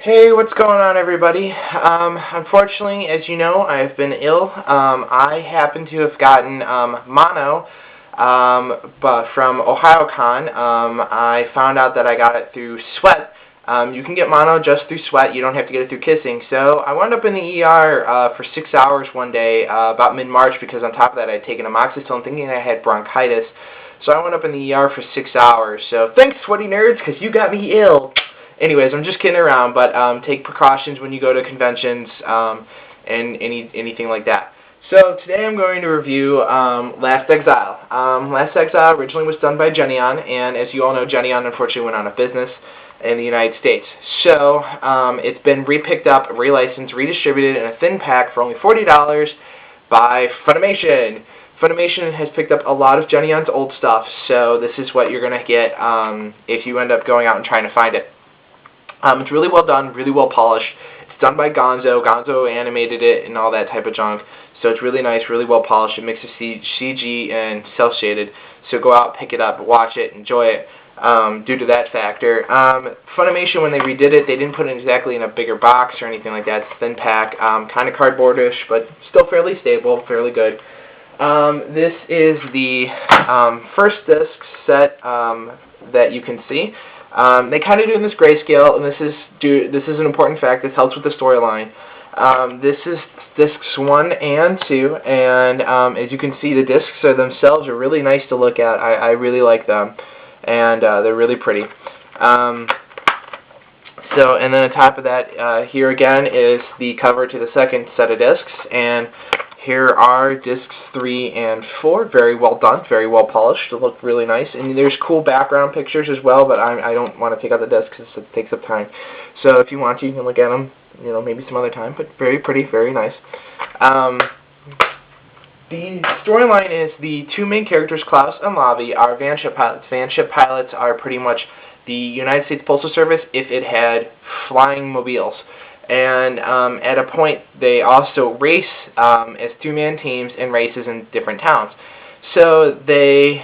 Hey, what's going on, everybody? Unfortunately, as you know, I have been ill. I happen to have gotten mono but from OhioCon. I found out that I got it through sweat. You can get mono just through sweat. You don't have to get it through kissing. So I wound up in the ER for 6 hours one day about mid-March because on top of that I had taken amoxicillin thinking I had bronchitis. So I went up in the ER for 6 hours. So thanks, sweaty nerds, because you got me ill. Anyways, I'm just kidding around, but take precautions when you go to conventions and anything like that. So today I'm going to review Last Exile. Last Exile originally was done by Geneon, and as you all know, Geneon unfortunately went out of business in the United States. So it's been repicked up, relicensed, redistributed in a thin pack for only $40 by Funimation. Funimation has picked up a lot of Geneon's old stuff, so this is what you're going to get if you end up going out and trying to find it. It's really well done, really well polished. It's done by Gonzo. Gonzo animated it and all that type of junk. So it's really nice, really well polished. It mixes CG and cel-shaded. So go out, pick it up, watch it, enjoy it due to that factor. Funimation, when they redid it, they didn't put it exactly in a bigger box or anything like that. It's a thin pack, kind of cardboardish, but still fairly stable, fairly good. This is the first disc set that you can see. They kind of do in this grayscale, and this is an important fact. This helps with the storyline. This is discs 1 and 2, and as you can see, the discs themselves are really nice to look at. I really like them, and they're really pretty. And then on top of that, here again is the cover to the second set of discs, and here are discs 3 and 4, very well done, very well polished. They look really nice, and there's cool background pictures as well, but I don't want to take out the discs because it takes up time. So if you want to, you can look at them, maybe some other time, but very pretty, very nice. The storyline is the two main characters, Klaus and Lavi, are vanship pilots. Vanship pilots are pretty much the United States Postal Service if it had flying mobiles. And at a point, they also race as two-man teams in races in different towns. So they,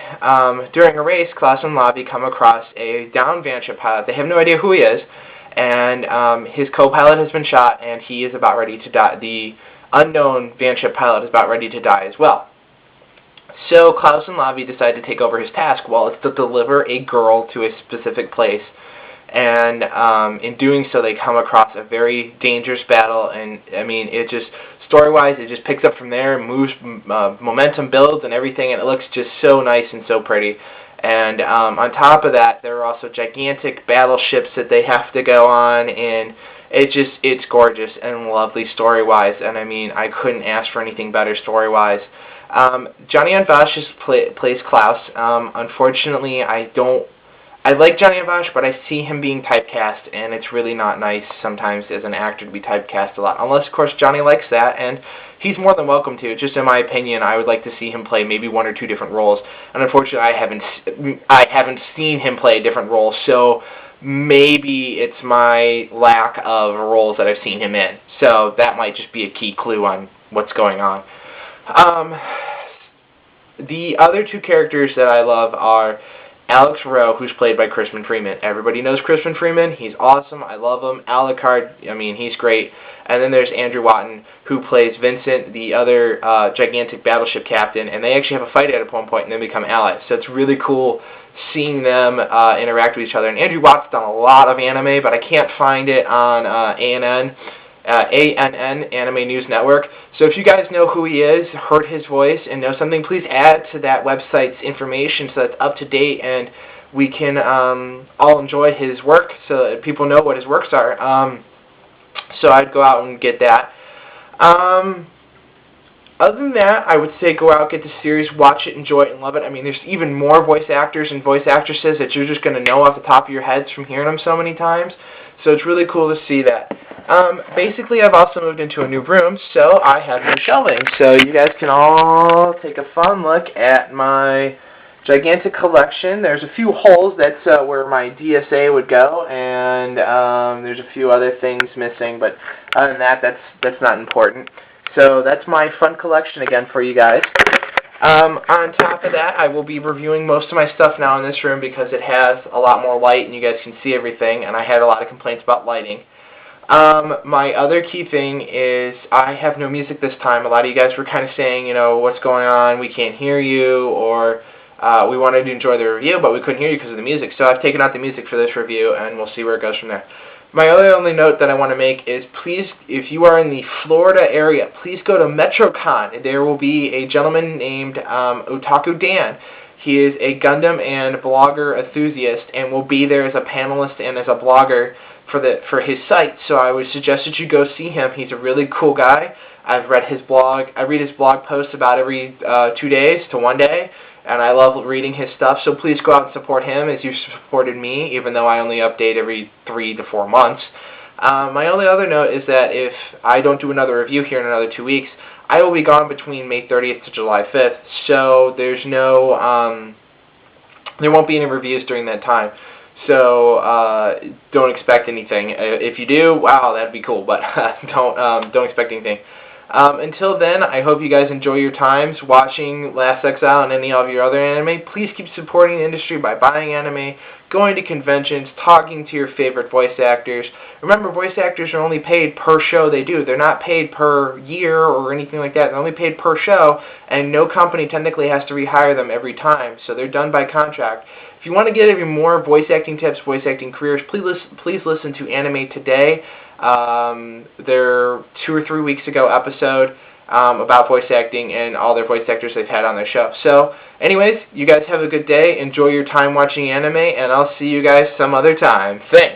during a race, Klaus and Lavi come across a downed vanship pilot. They have no idea who he is, and his co-pilot has been shot, and he is about ready to die. The unknown vanship pilot is about ready to die as well. So Klaus and Lavi decide to take over his task. Well, it's to deliver a girl to a specific place. And in doing so, they come across a very dangerous battle, and I mean, it just, story-wise, it just picks up from there, moves, momentum builds and everything, and it looks just so nice and so pretty. And on top of that, there are also gigantic battleships that they have to go on, and it's gorgeous and lovely story-wise, and I mean, I couldn't ask for anything better story-wise. Johnny Vash plays Klaus. Unfortunately, I like Johnny Vash, but I see him being typecast, and it's really not nice sometimes as an actor to be typecast a lot. Unless, of course, Johnny likes that, and he's more than welcome to. Just in my opinion, I would like to see him play maybe 1 or 2 different roles. And unfortunately, I haven't seen him play a different role, so maybe it's my lack of roles that I've seen him in. So that might just be a key clue on what's going on. The other 2 characters that I love are Alex Rowe, who's played by Crispin Freeman. Everybody knows Crispin Freeman. He's awesome. I love him. Alucard, I mean, he's great. And then there's Andrew Watton, who plays Vincent, the other gigantic battleship captain. And they actually have a fight at one point and then become allies. So it's really cool seeing them interact with each other. And Andrew Watton's done a lot of anime, but I can't find it on ANN, Anime News Network. So if you guys know who he is, heard his voice, and know something, please add to that website's information so that's up to date and we can all enjoy his work so that people know what his works are. So I'd go out and get that. Other than that, I would say go out, get the series, watch it, enjoy it, and love it. I mean, there's even more voice actors and voice actresses that you're just going to know off the top of your heads from hearing them so many times. So it's really cool to see that. Basically, I've also moved into a new room, so I have new shelving. So you guys can all take a fun look at my gigantic collection. There's a few holes. That's where my DSA would go, and there's a few other things missing. But other than that, that's not important. So that's my fun collection again for you guys. On top of that, I will be reviewing most of my stuff now in this room because it has a lot more light and you guys can see everything, and I had a lot of complaints about lighting. My other key thing is I have no music this time. A lot of you guys were kind of saying, you know, what's going on, we can't hear you, or we wanted to enjoy the review, but we couldn't hear you because of the music. So I've taken out the music for this review, and we'll see where it goes from there. My only note that I want to make is, please, if you are in the Florida area, please go to MetroCon. There will be a gentleman named Otaku Dan. He is a Gundam and blogger enthusiast, and will be there as a panelist and as a blogger for his site. So I would suggest that you go see him. He's a really cool guy. I've read his blog. I read his blog posts about every 2 days to 1 day, and I love reading his stuff. So please go out and support him as you supported me, even though I only update every 3 to 4 months. My only other note is that if I don't do another review here in another 2 weeks, I will be gone between May 30th to July 5th. So there's no there won't be any reviews during that time. So don't expect anything. If you do, wow, that'd be cool. But don't expect anything. Until then, I hope you guys enjoy your times watching Last Exile and any of your other anime. Please keep supporting the industry by buying anime, going to conventions, talking to your favorite voice actors. Remember, voice actors are only paid per show they do. They're not paid per year or anything like that. They're only paid per show, and no company technically has to rehire them every time. So they're done by contract. If you want to get even more voice acting tips, voice acting careers, please listen to Anime Today. Their 2 or 3 weeks ago episode about voice acting and all their voice actors they've had on their show. So, anyways, you guys have a good day. Enjoy your time watching anime, and I'll see you guys some other time. Thanks!